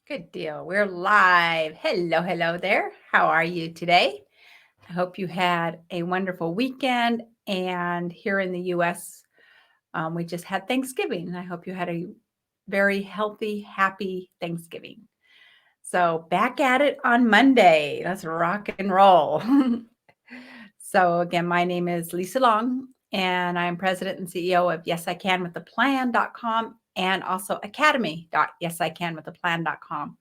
Good deal. We're live. Hello, hello there. How are you today? I hope you had a wonderful weekend. And here in the US, we just had Thanksgiving. I hope you had a very healthy, happy Thanksgiving. So, back at it on Monday. Let's rock and roll. So, again, my name is Lisa Long, and I'm president and CEO of YesICanWithAPlan.com and also academy.yesicanwithaplan.com,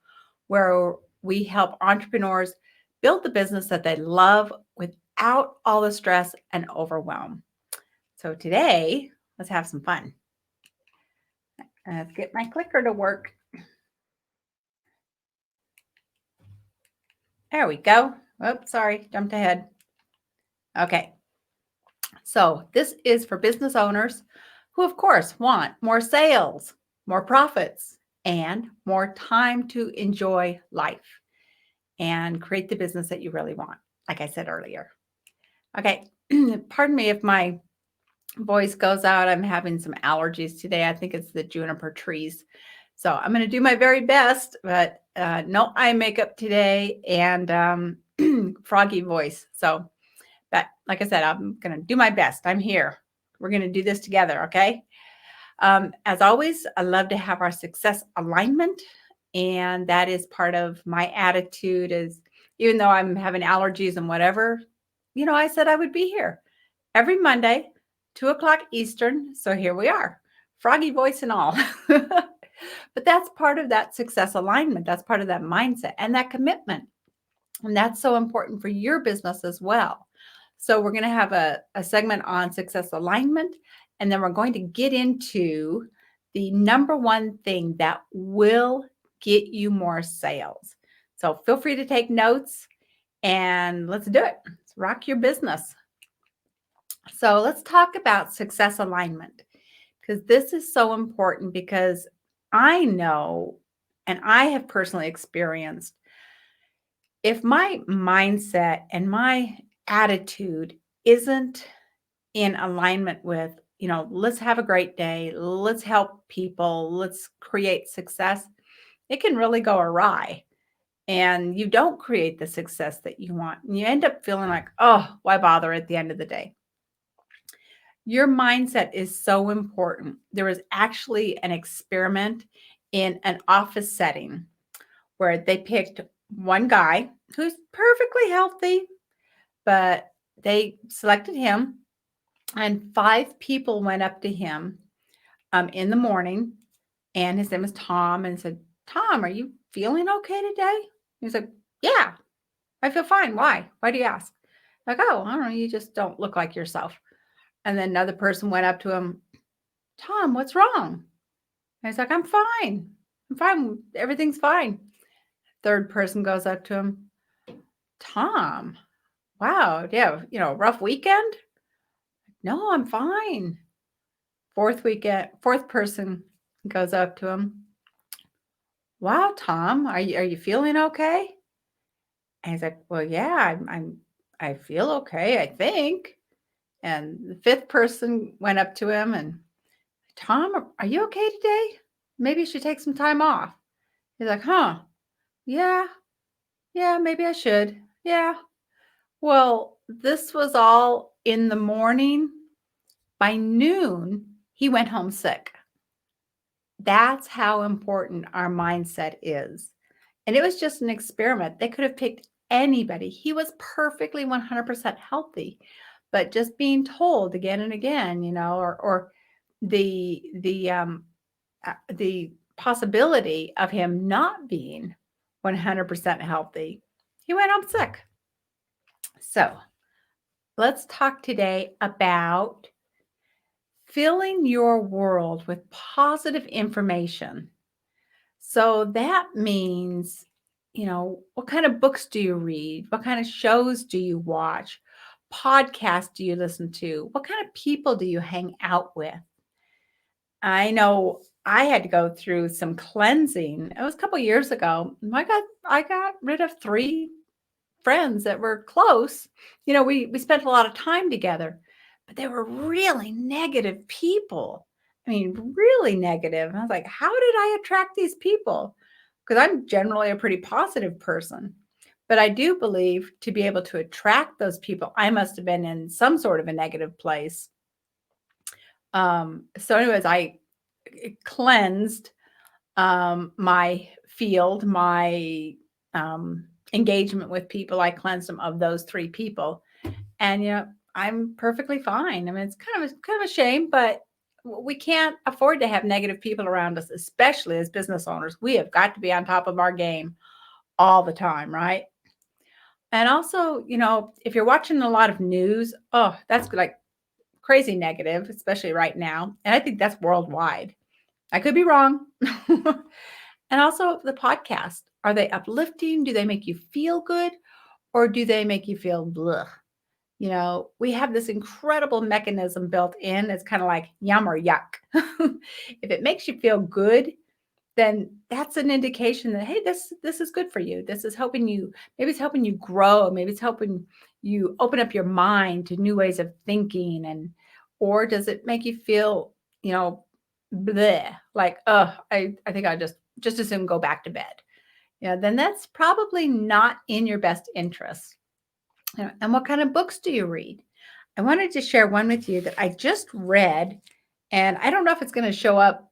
where we help entrepreneurs build the business that they love without all the stress and overwhelm. So, today, let's have some fun. Let's get my clicker to work. There we go. Oops, sorry, jumped ahead. Okay. So, this is for business owners who, of course, want more sales, more profits, and more time to enjoy life and create the business that you really want, like I said earlier. Okay. Pardon me if my voice goes out. I'm having some allergies today. I think it's the juniper trees. So, I'm going to do my very best, but no eye makeup today and froggy voice. So, but like I said, I'm going to do my best. I'm here. We're going to do this together, okay? As always, I love to have our success alignment, and that is part of my attitude. Is even though I'm having allergies and whatever, I said I would be here every Monday, 2 o'clock Eastern. So here we are, froggy voice and all. But that's part of that success alignment. That's part of that mindset and that commitment. And that's so important for your business as well. So we're going to have a segment on success alignment, and then we're going to get into the number one thing that will get you more sales. So feel free to take notes and let's do it. Let's rock your business. So let's talk about success alignment, because this is so important, because I know and I have personally experienced, if my mindset and my attitude isn't in alignment with, let's have a great day, let's help people, let's create success, it can really go awry. And you don't create the success that you want. And you end up feeling like, oh, why bother at the end of the day? Your mindset is so important. There was actually an experiment in an office setting where they picked one guy who's perfectly healthy, but they selected him, and 5 people went up to him in the morning, and his name is Tom, and said, Tom, are you feeling okay today? He's like, yeah, I feel fine. Why do you ask? Like, oh, I don't know, you just don't look like yourself. And then another person went up to him, Tom, what's wrong? And he's like, I'm fine. I'm fine. Everything's fine. Third person goes up to him, Tom, wow, yeah, rough weekend? No, I'm fine. Fourth person goes up to him, wow, Tom, are you feeling okay? And he's like, well, yeah, I feel okay, I think. And the fifth person went up to him and, Tom, are you okay today? Maybe you should take some time off. He's like, huh? Yeah, yeah, maybe I should. Yeah. Well, this was all in the morning. By noon, he went home sick. That's how important our mindset is. And it was just an experiment. They could have picked anybody. He was perfectly 100% healthy, but just being told again and again, or the possibility of him not being 100% healthy, he went home sick. So let's talk today about filling your world with positive information. So that means, what kind of books do you read? What kind of shows do you watch? Podcasts do you listen to? What kind of people do you hang out with? I know I had to go through some cleansing. It was a couple years ago. I got rid of 3 friends that were close. We spent a lot of time together, but they were really negative people. I mean, really negative. And I was like, how did I attract these people? because I'm generally a pretty positive person. But I do believe to be able to attract those people, I must have been in some sort of a negative place. So, anyways, I cleansed my field, my engagement with people. I cleansed them of those three people, and I'm perfectly fine. I mean, it's kind of a shame, but we can't afford to have negative people around us, especially as business owners. We have got to be on top of our game all the time, right? And also, if you're watching a lot of news, oh, that's like crazy negative, especially right now. And I think that's worldwide. I could be wrong. And also the podcast. Are they uplifting? Do they make you feel good? Or do they make you feel bleh? We have this incredible mechanism built in. It's kind of like yum or yuck. If it makes you feel good, then that's an indication that, hey, this is good for you. This is helping you. Maybe it's helping you grow. Maybe it's helping you open up your mind to new ways of thinking. Or does it make you feel, bleh, like, oh, I think I just as soon go back to bed. Then that's probably not in your best interest. And what kind of books do you read? I wanted to share one with you that I just read, and I don't know if it's going to show up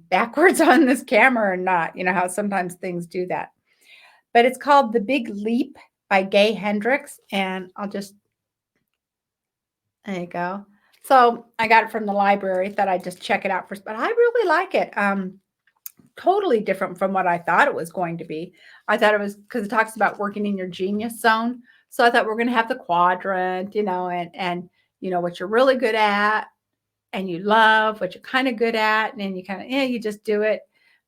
backwards on this camera or not. You know how sometimes things do that. But it's called The Big Leap by Gay Hendricks, and there you go. So I got it from the library. Thought I'd just check it out first, but I really like it. Totally different from what I thought it was going to be. I thought it was because it talks about working in your genius zone. So I thought we're going to have the quadrant, and what you're really good at, and you love what you're kind of good at, and then you kind of you just do it,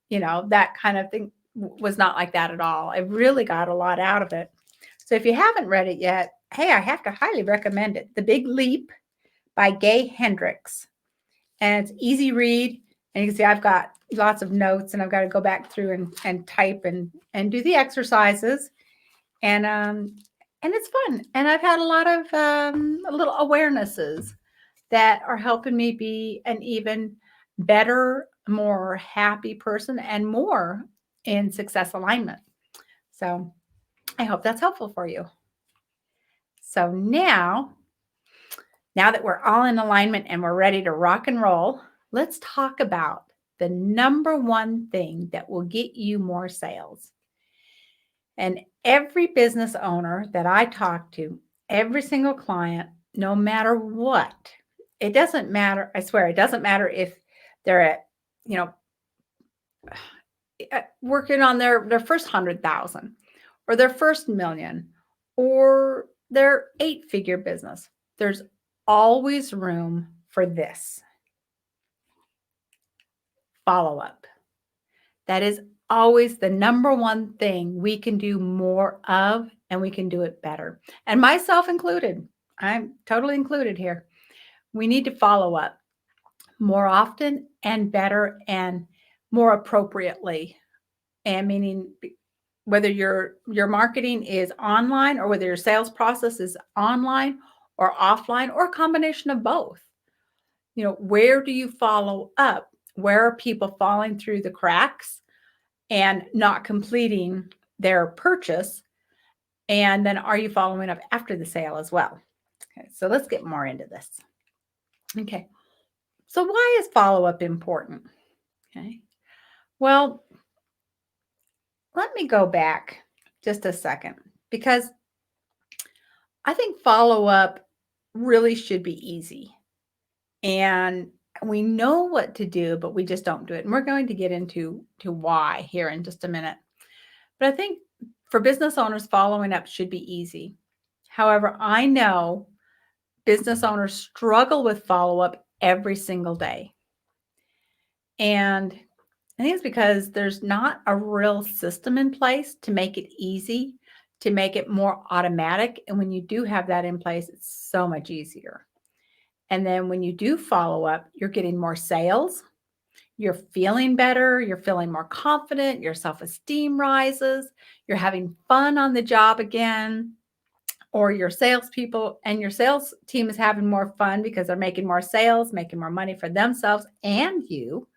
that kind of thing was not like that at all. I really got a lot out of it. So if you haven't read it yet, hey, I have to highly recommend it. The Big Leap by Gay Hendricks, and it's easy read. And you can see I've got lots of notes, and I've got to go back through and type and do the exercises, and it's fun. And I've had a lot of little awarenesses that are helping me be an even better, more happy person and more in success alignment. So I hope that's helpful for you. So now that we're all in alignment and we're ready to rock and roll, let's talk about the number one thing that will get you more sales. And every business owner that I talk to, every single client, no matter what, it doesn't matter. I swear, it doesn't matter if they're at, working on their first 100,000 or their first million or their 8-figure business. There's always room for this. Follow up. That is always the number one thing we can do more of, and we can do it better. And myself included. I'm totally included here. We need to follow up more often and better and more appropriately. And meaning whether your marketing is online or whether your sales process is online or offline or a combination of both. Where do you follow up? Where are people falling through the cracks and not completing their purchase? And then are you following up after the sale as well? Okay, so let's get more into this. Okay, so why is follow-up important? Okay, well, let me go back just a second, because I think follow-up really should be easy. And we know what to do, but we just don't do it. And we're going to get into why here in just a minute. But I think for business owners, following up should be easy. However, I know business owners struggle with follow-up every single day. And I think it's because there's not a real system in place to make it easy, to make it more automatic. And when you do have that in place, it's so much easier. And then when you do follow up, you're getting more sales, you're feeling better, you're feeling more confident, your self-esteem rises, you're having fun on the job again, or your salespeople and your sales team is having more fun because they're making more sales, making more money for themselves and you.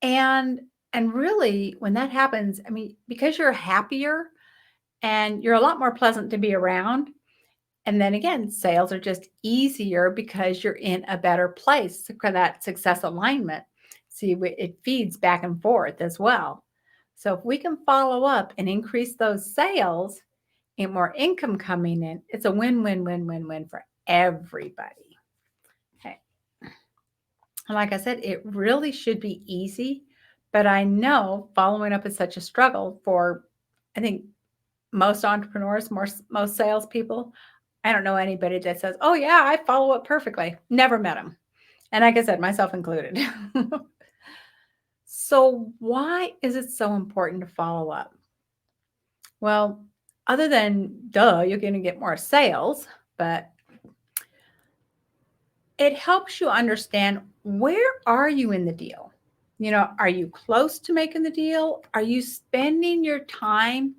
And And really, when that happens, I mean, because you're happier and you're a lot more pleasant to be around. And then again, sales are just easier because you're in a better place for that success alignment. See, it feeds back and forth as well. So if we can follow up and increase those sales and more income coming in, it's a win, win, win, win, win for everybody. Okay. And like I said, it really should be easy, but I know following up is such a struggle for, I think, most entrepreneurs, most salespeople. I don't know anybody that says, "Oh yeah, I follow up perfectly." Never met them, and like I said, myself included. So why is it so important to follow up? Well, other than duh, you're going to get more sales, but it helps you understand where are you in the deal. Are you close to making the deal? Are you spending your time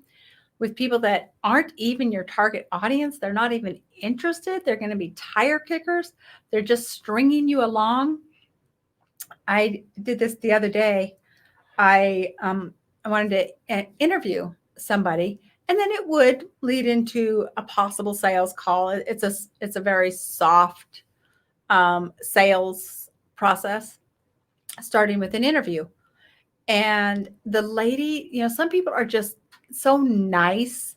with people that aren't even your target audience? They're not even interested. They're going to be tire kickers. They're just stringing you along. I did this the other day. I wanted to interview somebody, and then it would lead into a possible sales call. It's a very soft sales process, starting with an interview. And the lady, some people are just so nice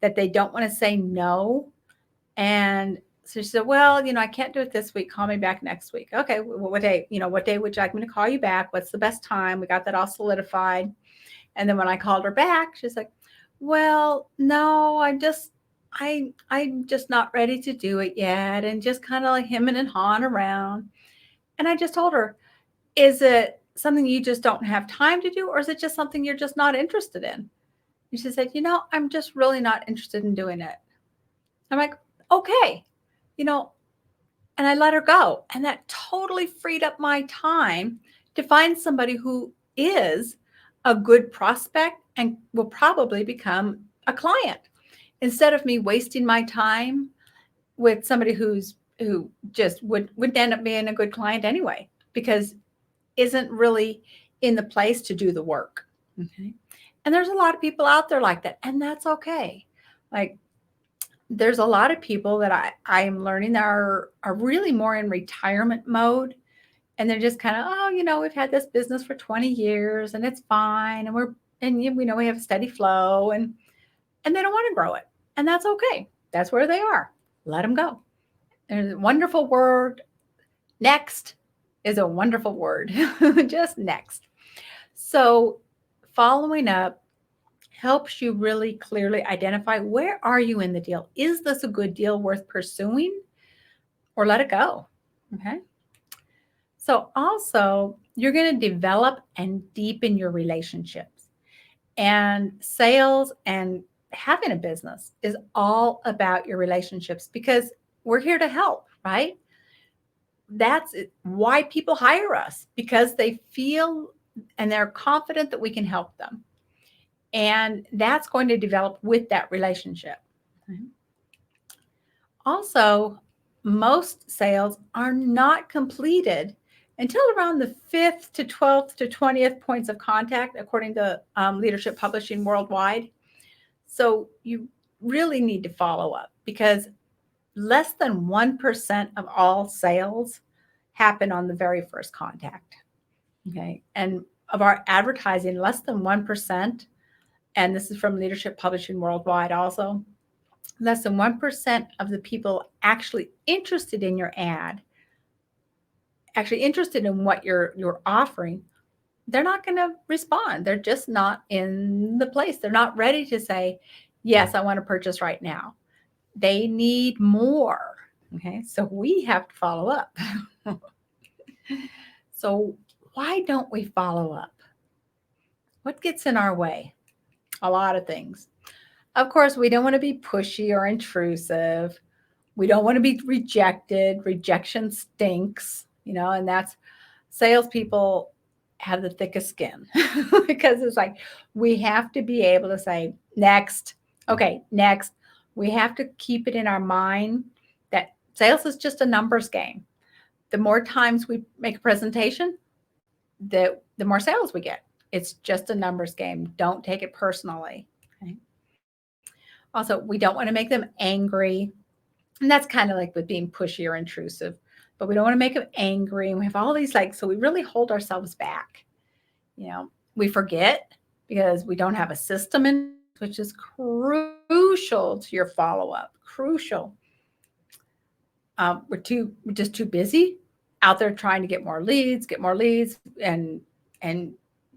that they don't want to say no. And so she said, "Well, I can't do it this week. Call me back next week." Okay, what day? What day would you like me to call you back? What's the best time? We got that all solidified. And then when I called her back, she's like, "Well, no, I'm just not ready to do it yet," and just kind of like hemming and hawing around. And I just told her, "Is it something you just don't have time to do, or is it just something you're just not interested in?" And she said, "I'm just really not interested in doing it." I'm like, "Okay, you know, and I let her go. And that totally freed up my time to find somebody who is a good prospect and will probably become a client, instead of me wasting my time with somebody who just would end up being a good client anyway, because isn't really in the place to do the work. Okay. And there's a lot of people out there like that, and that's okay. Like, there's a lot of people that I'm learning that are really more in retirement mode, and they're just kind of, oh, we've had this business for 20 years and it's fine, and we know we have a steady flow, and they don't want to grow it, and that's okay. That's where they are. Let them go. There's a wonderful word. Next is a wonderful word. Just next. So following up helps you really clearly identify, where are you in the deal? Is this a good deal worth pursuing, or let it go? Okay. So also, you're going to develop and deepen your relationships. And sales and having a business is all about your relationships, because we're here to help, right? That's why people hire us, because they feel and they're confident that we can help them. And that's going to develop with that relationship. Also, most sales are not completed until around the 5th to 12th to 20th points of contact, according to Leadership Publishing Worldwide. So you really need to follow up, because less than 1% of all sales happen on the very first contact. Okay. And of our advertising, less than 1%, and this is from Leadership Publishing Worldwide also, less than 1% of the people actually interested in your ad, actually interested in what you're offering, they're not going to respond. They're just not in the place. They're not ready to say, "Yes, I want to purchase right now." They need more. Okay. So we have to follow up. So why don't we follow up? What gets in our way? A lot of things. Of course, we don't want to be pushy or intrusive. We don't want to be rejected. Rejection stinks, and that's, salespeople have the thickest skin because it's like, we have to be able to say, "Next." Okay, next. We have to keep it in our mind that sales is just a numbers game. The more times we make a presentation, the more sales we get. It's just a numbers game. Don't take it personally. Okay. Also, we don't want to make them angry. And that's kind of like with being pushy or intrusive, but we don't want to make them angry. And we have all these like, so we really hold ourselves back. You know, we forget because we don't have a system in place, which is crucial to your follow up. Crucial. We're just too busy out there trying to get more leads, and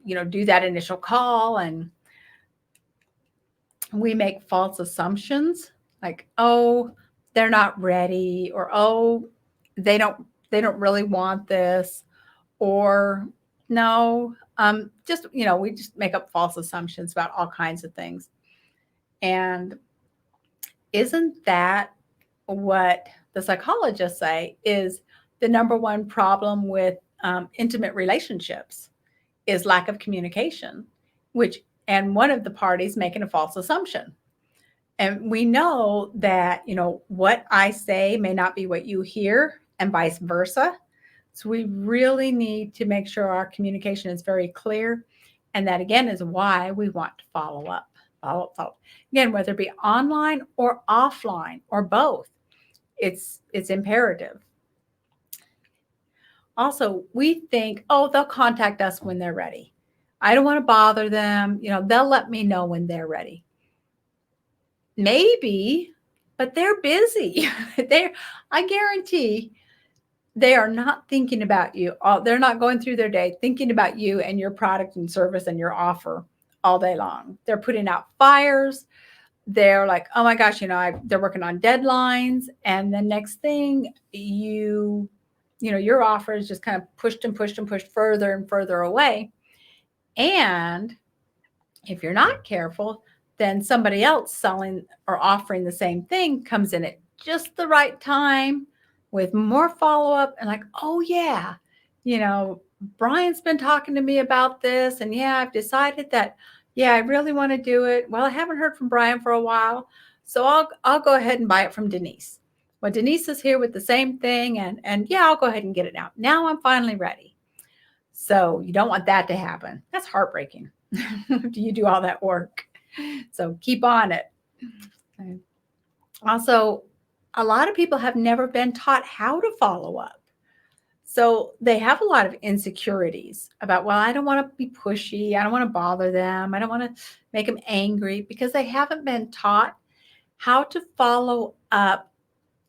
do that initial call, and we make false assumptions like, oh, they're not ready, or oh, they don't they don't really want this, or no, just we just make up false assumptions about all kinds of things. And isn't that what the psychologists say is the number one problem with intimate relationships is lack of communication, which and one of the parties making a false assumption. And we know that, what I say may not be what you hear, and vice versa. So we really need to make sure our communication is very clear. And that again is why we want to follow up. Follow up. Again, whether it be online or offline or both, it's imperative. Also, we think, oh, they'll contact us when they're ready. I don't want to bother them. They'll let me know when they're ready. Maybe, but they're busy. they're I guarantee they are not thinking about you. They're not going through their day thinking about you and your product and service and your offer all day long. They're putting out fires. They're like, oh my gosh, they're working on deadlines, and the next thing your offer is just kind of pushed and pushed and pushed further and further away. And if you're not careful, then somebody else selling or offering the same thing comes in at just the right time with more follow up, and like, oh, yeah, you know, Brian's been talking to me about this. And yeah, I've decided that, yeah, I really want to do it. Well, I haven't heard from Brian for a while. So I'll go ahead and buy it from Denise. Well, Denise is here with the same thing. And yeah, I'll go ahead and get it now. Now I'm finally ready. So you don't want that to happen. That's heartbreaking. You do all that work. So keep on it. Also, a lot of people have never been taught how to follow up. So they have a lot of insecurities about, well, I don't want to be pushy. I don't want to bother them. I don't want to make them angry, because they haven't been taught how to follow up,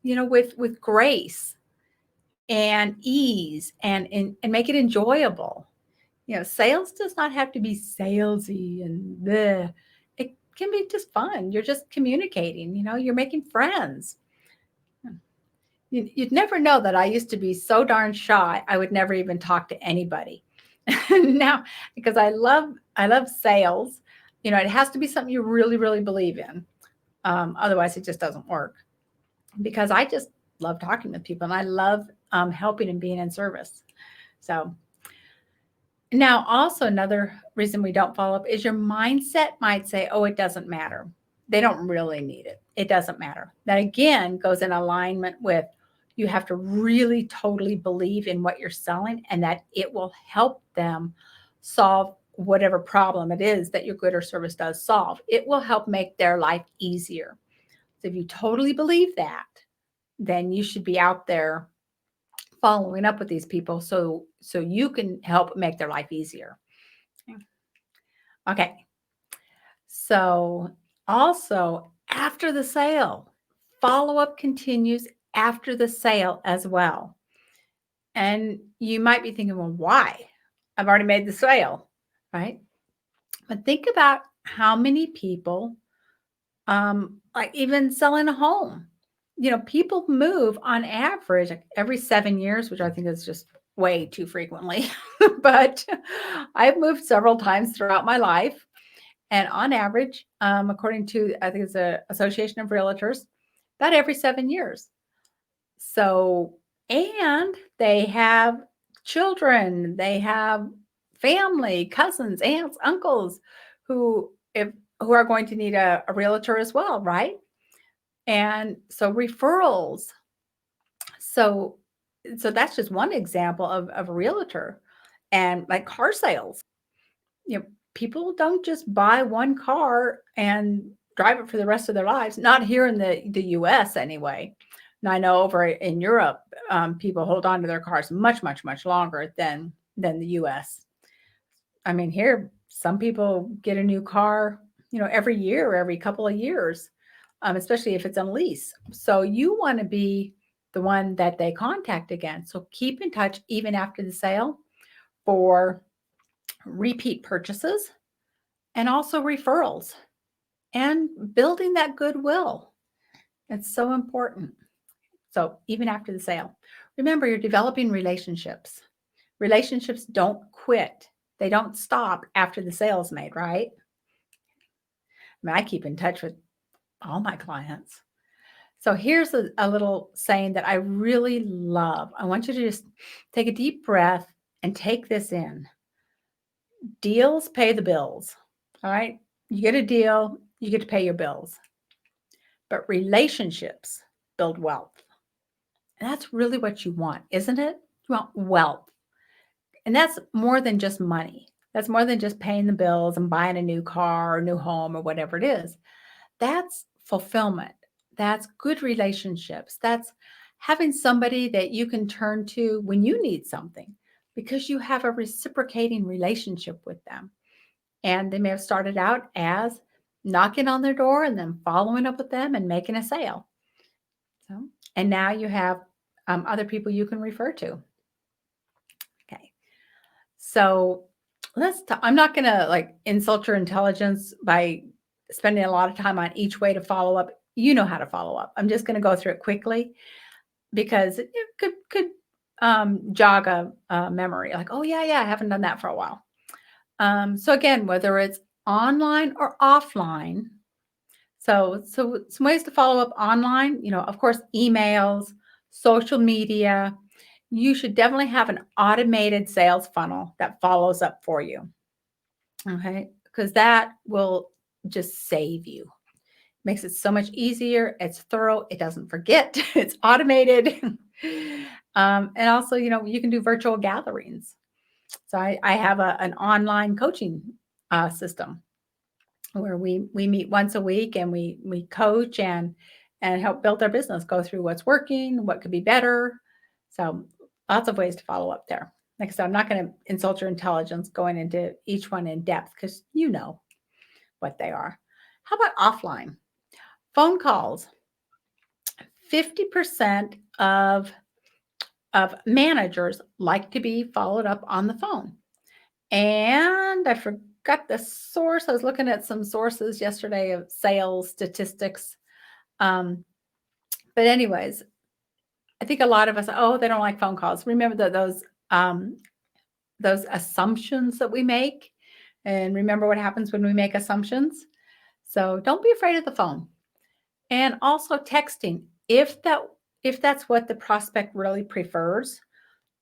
with grace and ease, and make it enjoyable. Sales does not have to be salesy and bleh. It can be just fun. You're just communicating, you're making friends. You'd never know that I used to be so darn shy. I would never even talk to anybody. Now, because I love sales, it has to be something you really, really believe in. Otherwise, it just doesn't work, because I just love talking to people, and I love helping and being in service. So now, also another reason we don't follow up is your mindset might say, oh, it doesn't matter. They don't really need it. It doesn't matter. That again goes in alignment with, you have to really totally believe in what you're selling, and that it will help them solve whatever problem it is that your good or service does solve. It will help make their life easier. So if you totally believe that, then you should be out there following up with these people, so you can help make their life easier. Okay. So also, after the sale, follow up continues after the sale as well. And you might be thinking, well, why? I've already made the sale, right? But think about how many people, like even selling a home, people move on average like every 7 years, which I think is just way too frequently. But I've moved several times throughout my life. And on average, according to, I think it's the Association of Realtors, about every 7 years. So, and they have children, they have family, cousins, aunts, uncles, who if who are going to need a realtor as well, right? And so referrals. So so that's just one example of a realtor. And like car sales. People don't just buy one car and drive it for the rest of their lives. Not here in the U.S. anyway. And I know over in Europe, people hold on to their cars much, much, much longer than the U.S. I mean, here some people get a new car, every year or every couple of years, especially if it's on lease. So you want to be the one that they contact again. So keep in touch even after the sale for repeat purchases and also referrals and building that goodwill. It's so important. So even after the sale, remember you're developing relationships. Relationships don't quit. They don't stop after the sale is made, right? I mean, I keep in touch with all my clients. So here's a little saying that I really love. I want you to just take a deep breath and take this in. Deals pay the bills. All right. You get a deal, you get to pay your bills. But relationships build wealth. And that's really what you want, isn't it? You want wealth. And that's more than just money. That's more than just paying the bills and buying a new car or new home or whatever it is. That's fulfillment. That's good relationships. That's having somebody that you can turn to when you need something because you have a reciprocating relationship with them. And they may have started out as knocking on their door and then following up with them and making a sale. So, and now you have other people you can refer to. Okay. So I'm not going to like insult your intelligence by spending a lot of time on each way to follow up. You know how to follow up. I'm just going to go through it quickly because it could jog a memory. Like, oh yeah, I haven't done that for a while. So again, whether it's online or offline. So some ways to follow up online. Of course, emails, social media. You should definitely have an automated sales funnel that follows up for you. Okay, because that will just save you. Makes it so much easier. It's thorough. It doesn't forget. It's automated. And also, you can do virtual gatherings. So I have an online coaching system where we meet once a week and we coach and help build our business, go through what's working, what could be better. So lots of ways to follow up there. Like I said, I'm not going to insult your intelligence going into each one in depth because you know what they are. How about offline? Phone calls. 50% of managers like to be followed up on the phone. And I forgot the source. I was looking at some sources yesterday of sales statistics. But anyways, I think a lot of us, they don't like phone calls. Remember those assumptions that we make, and remember what happens when we make assumptions. So don't be afraid of the phone, and also texting. If that's what the prospect really prefers,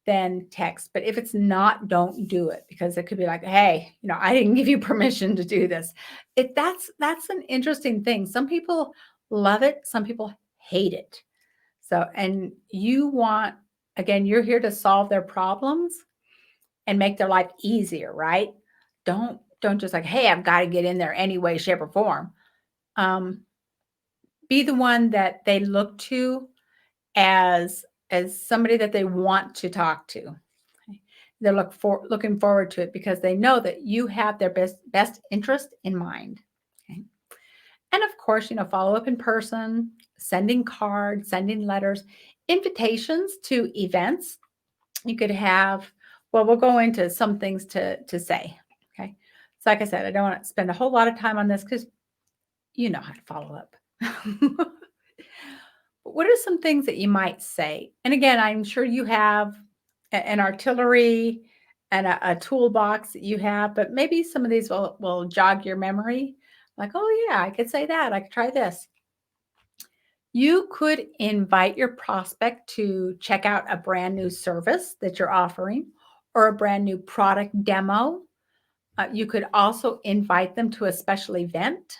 then text. But if it's not, don't do it because it could be like, hey, I didn't give you permission to do this. That's an interesting thing. Some people love it, some people hate it. So, and you're here to solve their problems and make their life easier, right? Don't just like, hey, I've got to get in there any way, shape, or form. Be the one that they look to as somebody that they want to talk to. They're looking forward to it because they know that you have their best interest in mind. Okay. And of course, follow up in person, sending cards, sending letters, invitations to events. You could have, well, we'll go into some things to say. Okay. So like I said, I don't want to spend a whole lot of time on this because you know how to follow up. What are some things that you might say? And again, I'm sure you have an artillery and a toolbox that you have, but maybe some of these will jog your memory. Like, oh yeah, I could say that. I could try this. You could invite your prospect to check out a brand new service that you're offering or a brand new product demo. You could also invite them to a special event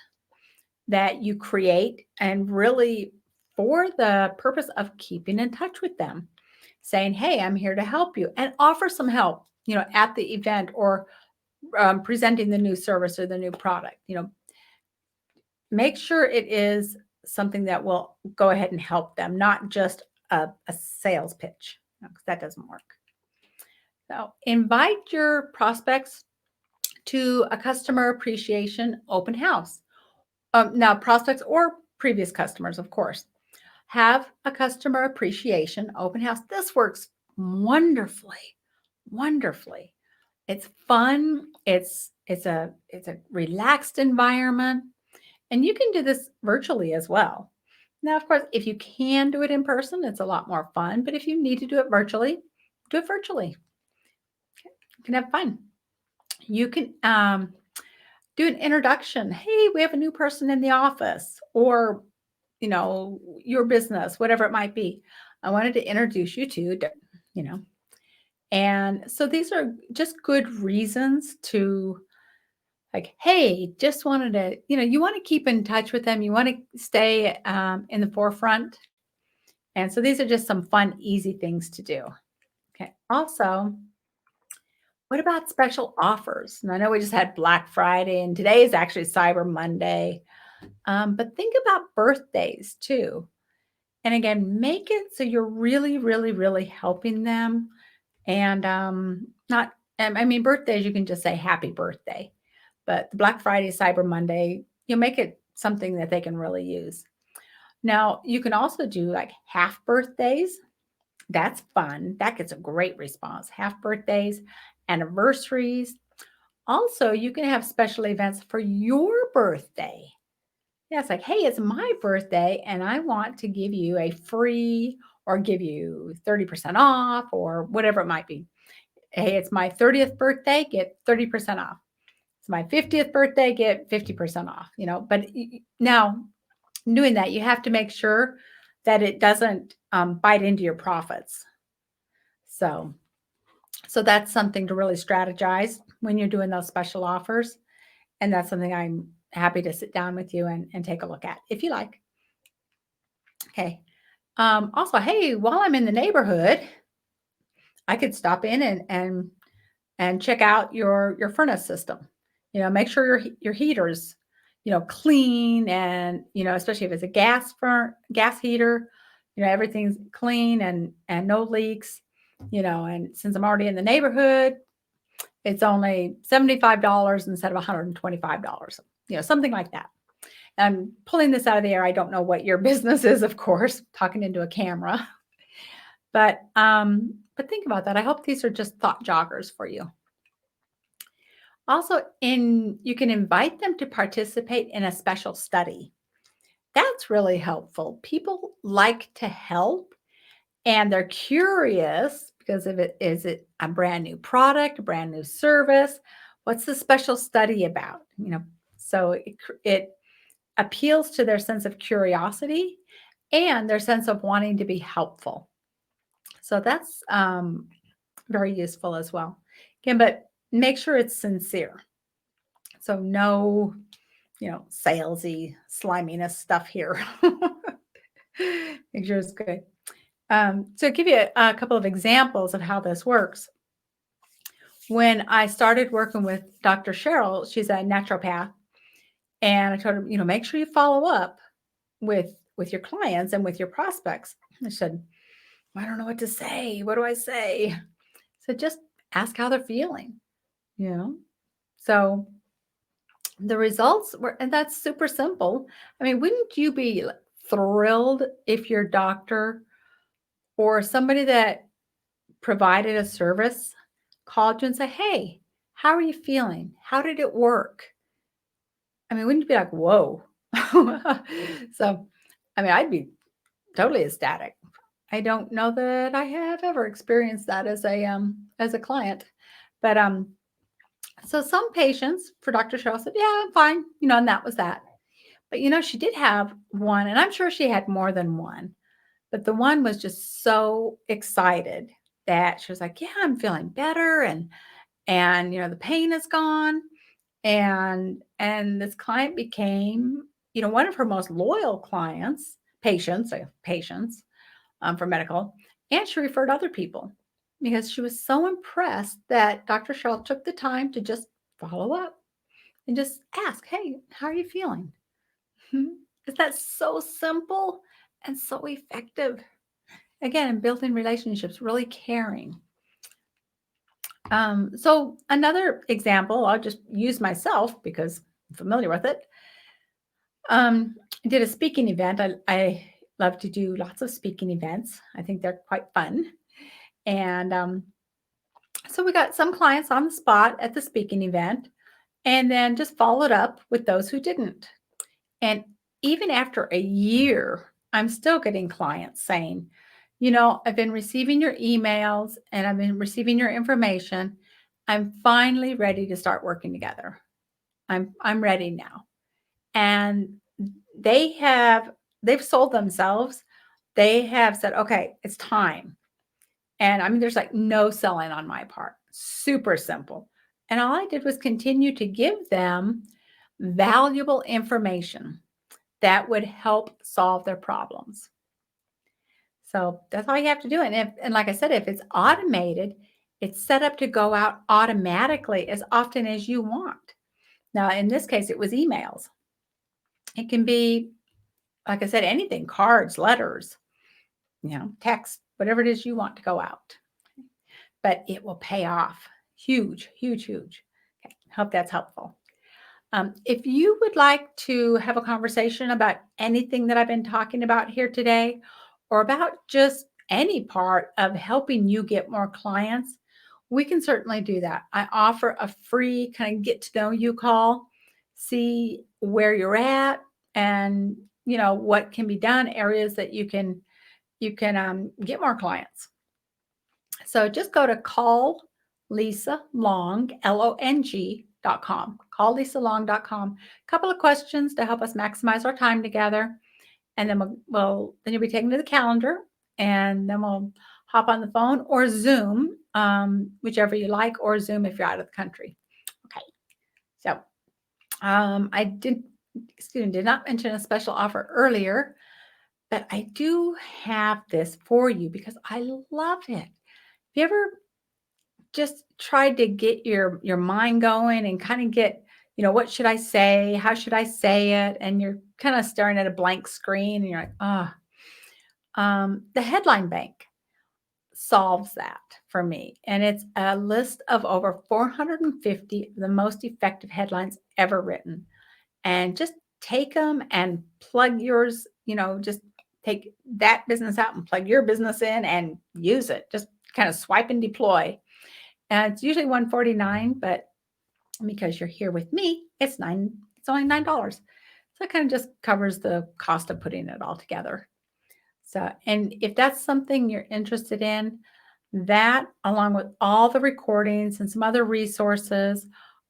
that you create and really for the purpose of keeping in touch with them, saying, hey, I'm here to help you and offer some help, at the event or presenting the new service or the new product. Make sure it is something that will go ahead and help them, not just a sales pitch, because that doesn't work. So invite your prospects to a customer appreciation open house. Now, prospects or previous customers, of course, have a customer appreciation open house. This works wonderfully, wonderfully. It's fun. It's a relaxed environment, and you can do this virtually as well. Now, of course, if you can do it in person, it's a lot more fun. But if you need to do it virtually, do it virtually. You can have fun. You can do an introduction. Hey, we have a new person in the office, or your business, whatever it might be. I wanted to introduce you to, you know. And so these are just good reasons to, like, hey, just wanted to, you want to keep in touch with them. You want to stay in the forefront. And so these are just some fun, easy things to do. Okay. Also, what about special offers? And I know we just had Black Friday, and today is actually Cyber Monday. But think about birthdays too. And again, make it so you're really, really, really helping them. And not, I mean, birthdays, you can just say happy birthday. But the Black Friday, Cyber Monday, you make it something that they can really use. Now, you can also do like half birthdays. That's fun. That gets a great response. Half birthdays, anniversaries. Also, you can have special events for your birthday. Yeah, it's like, hey, it's my birthday, and I want to give you a free or give you 30% off or whatever it might be. Hey, it's my 30th birthday, get 30% off. It's my 50th birthday, get 50% off, But now, doing that, you have to make sure that it doesn't bite into your profits. So that's something to really strategize when you're doing those special offers. And that's something I'm happy to sit down with you and take a look at if you like. Okay. Also, hey, while I'm in the neighborhood, I could stop in and check out your furnace system. Make sure your heater's clean, and especially if it's a gas heater, everything's clean and no leaks. And since I'm already in the neighborhood, it's only $75 instead of $125. Something like that. I'm pulling this out of the air. I don't know what your business is, of course, talking into a camera. But think about that. I hope these are just thought joggers for you. Also, you can invite them to participate in a special study. That's really helpful. People like to help, and they're curious because is it a brand new product, a brand new service? What's the special study about? So it appeals to their sense of curiosity and their sense of wanting to be helpful. So that's very useful as well. Again, but make sure it's sincere. So no, salesy sliminess stuff here. Make sure it's good. So give you a couple of examples of how this works. When I started working with Dr. Cheryl, she's a naturopath, and I told her, make sure you follow up with your clients and with your prospects. I said, I don't know what to say. What do I say? So just ask how they're feeling, So the results were, and that's super simple. I mean, wouldn't you be thrilled if your doctor or somebody that provided a service called you and said, hey, how are you feeling? How did it work? I mean, wouldn't you be like, whoa? So, I mean, I'd be totally ecstatic. I don't know that I have ever experienced that as a client, but so some patients for Dr. Cheryl said, yeah, I'm fine, and that was that. But she did have one, and I'm sure she had more than one, but the one was just so excited that she was like, yeah, I'm feeling better, and the pain is gone, and this client became one of her most loyal patients for medical, and she referred other people because she was so impressed that Dr. Cheryl took the time to just follow up and just ask, hey, how are you feeling? Is that so simple and so effective? Again, in building relationships, really caring. So another example, I'll just use myself because I'm familiar with it. I did a speaking event. I love to do lots of speaking events. I think they're quite fun. And so we got some clients on the spot at the speaking event and then just followed up with those who didn't. And even after a year, I'm still getting clients saying, I've been receiving your emails and I've been receiving your information. I'm finally ready to start working together. I'm ready now. And they have they've sold themselves. They have said, okay, it's time. And I mean, there's like no selling on my part. Super simple. And all I did was continue to give them valuable information that would help solve their problems. So that's all you have to do. And like I said, if it's automated, it's set up to go out automatically as often as you want. Now, in this case, it was emails. It can be, like I said, anything, cards, letters, text, whatever it is you want to go out. But it will pay off. Huge, huge, huge. Okay, hope that's helpful. If you would like to have a conversation about anything that I've been talking about here today, or about just any part of helping you get more clients, we can certainly do that. I offer a free kind of get to know you call, see where you're at, and what can be done, areas that you can get more clients. So just go to calllisalong.com. Calllisalong.com. A couple of questions to help us maximize our time together. And then then you'll be taken to the calendar, and then we'll hop on the phone or Zoom, whichever you like, or Zoom if you're out of the country. Okay. So I did not mention a special offer earlier, but I do have this for you because I love it. Have you ever just tried to get your mind going and kind of get, what should I say? How should I say it? And you're kind of staring at a blank screen and you're like, the headline bank solves that for me. And it's a list of over 450 of the most effective headlines ever written. And just take them and plug yours, just take that business out and plug your business in and use it. Just kind of swipe and deploy. And it's usually $149, but because you're here with me, it's only $9. So it kind of just covers the cost of putting it all together. So, and if that's something you're interested in, that along with all the recordings and some other resources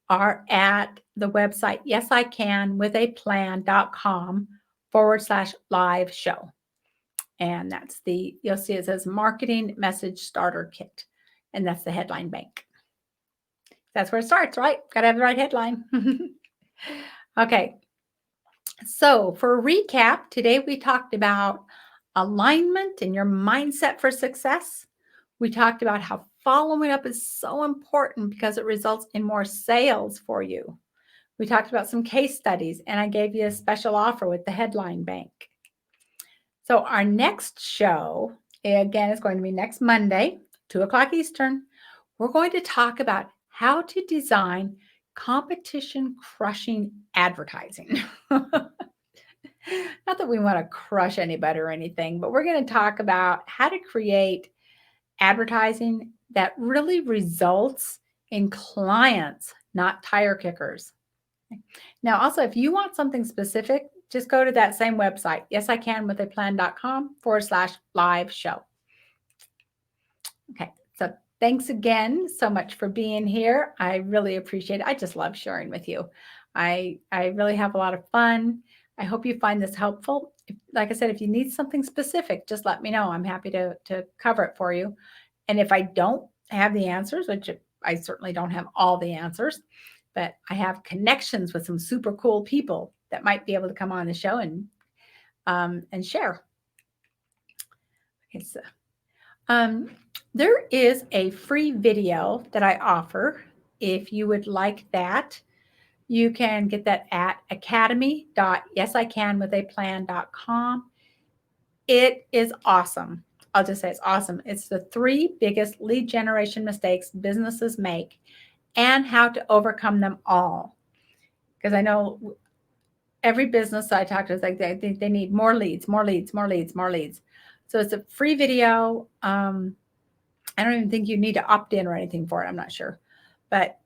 are at the website yesican.com/live show. And that's you'll see it says Marketing Message Starter Kit. And that's the headline bank. That's where it starts, right? Got to have the right headline. Okay. So for a recap, today we talked about alignment and your mindset for success. We talked about how following up is so important because it results in more sales for you. We talked about some case studies, and I gave you a special offer with the headline bank. So our next show, again, is going to be next Monday, 2:00 Eastern. We're going to talk about how to design competition crushing advertising. Not that we want to crush anybody or anything, but we're going to talk about how to create advertising that really results in clients, not tire kickers. Now, also, if you want something specific, just go to that same website, yesicanwithaplan.com/live show. Okay, so thanks again so much for being here. I really appreciate it. I just love sharing with you. I really have a lot of fun. I hope you find this helpful. Like I said, if you need something specific, just let me know. I'm happy to cover it for you. And if I don't have the answers, which I certainly don't have all the answers, but I have connections with some super cool people that might be able to come on the show and share. Okay, so there is a free video that I offer if you would like that, you can get that at academy.yesicanwithaplan.com. It is awesome. I'll just say it's awesome. It's the 3 biggest lead generation mistakes businesses make and how to overcome them all. Because I know every business I talk to is like they need more leads, more leads, more leads, more leads. So it's a free video. I don't even think you need to opt in or anything for it. I'm not sure, but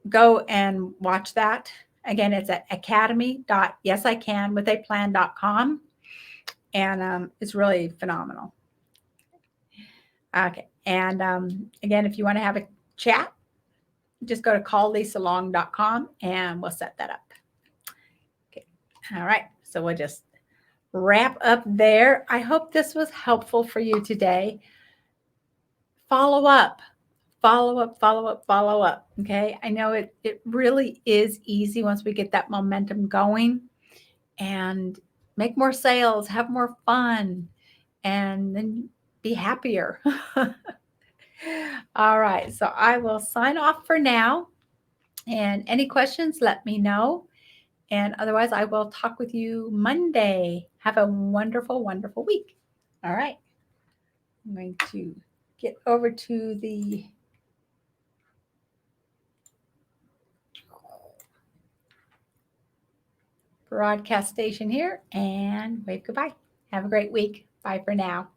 go and watch that. Again, it's at academy.yesicanwithaplan.com, and it's really phenomenal. Okay, and again, if you want to have a chat, just go to calllisalong.com and we'll set that up. Okay, all right. So we'll just wrap up there. I hope this was helpful for you today. Follow up. Follow up, follow up, follow up. Okay. I know it really is easy once we get that momentum going and make more sales, have more fun, and then be happier. All right. So I will sign off for now. And any questions, let me know. And otherwise, I will talk with you Monday. Have a wonderful, wonderful week. All right. I'm going to get over to the broadcast station here and wave goodbye. Have a great week. Bye for now.